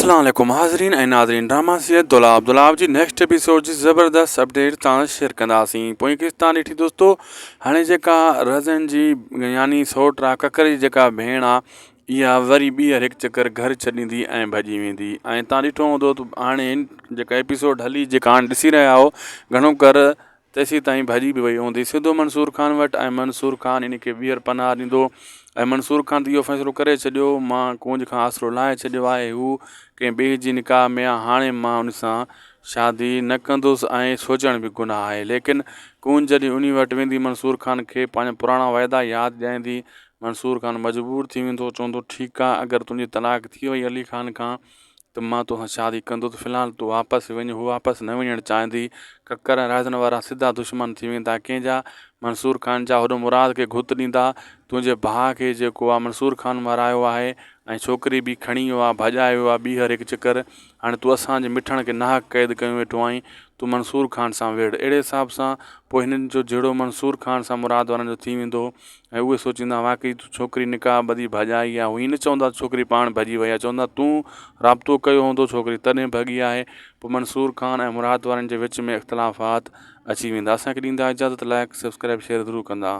अस्सलाम वालेकुम हाज़रीन ऐं नाज़रीन। ड्रामा सीरियल दुलाब जी नेक्स्ट एपिसोड जी ज़बरदस्त अपडेट तव्हां शेयर कंदासीं। पोइ किस्तां ॾिठी दोस्तो, हाणे जेका रज़न जी यानी सौट आहे, ककर जी जेका भेण आहे, इहा वरी ॿीहर हिकु चकर घर छॾींदी ऐं भॼी वेंदी। ऐं तव्हां ॾिठो हूंदो त हाणे जेका एपिसोड हली, जेका हाणे ॾिसी रहिया हो, घणो कर तेसीं ताईं भॼी बि वई हूंदी सिधो मंसूर खान वटि। ऐं मंसूर खान इन खे ॿीहर पनाह ॾींदो। ऐं मंसूर खान त इहो फ़ैसिलो करे छॾियो, मां कूंज खां आसिरो लाहे छॾियो आहे, हू कंहिं ॿिए जी निकाह में आहे, हाणे मां उन सां शादी न कंदुसि ऐं सोचण बि गुनाह आहे। लेकिन कूंज जॾहिं उन वटि वेंदी, मंसूर खान खे पंहिंजा पुराणा वाइदा यादि ॾियारींदी। मंसूर खान मजबूर थी वेंदो, चवंदो ठीकु आहे, अगरि तुंहिंजी तलाक थी वई अली खान खां त मां तोसां शादी कंदुसि, फ़िलहालु तूं वापसि वञ। हू वापसि न वञणु चाहींदी। ककर ऐं राज़न वारा सिधा दुश्मन थी वेंदा कंहिंजा, मंसूर खान जा। होॾो मुराद खे घुत ॾींदा, तुंहिंजे भाउ खे जेको आहे मंसूर खान मारायो आहे ऐं छोकिरी बि खणी वियो आहे, भॼायो आहे ॿीहर हिकु चकर। हाणे तूं असांजे मिठण खे नाहक क़ैद कयो वेठो आहीं, तूं मंसूर खान सां विढ़। अहिड़े हिसाब सां पोइ हिननि जो जहिड़ो मंसूर खान सां मुराद वारनि जो थी वेंदो। ऐं उहे सोचींदा वाक़ई तूं छोकिरी निकाह ॿधी भॼाई आहे। हू हीअ न चवंदा छोकिरी पाण भॼी वई आहे, चवंदा तूं राब्तो कयो हूंदो छोकिरी तॾहिं भॼी आहे। पोइ मंसूर खान ऐं मुराद वारनि जे विच में इख़्तिलाफ़ात अची वेंदा। असांखे ॾींदा इजाज़त, लाइक सब्सक्राइब शेयर ज़रूरु कंदा।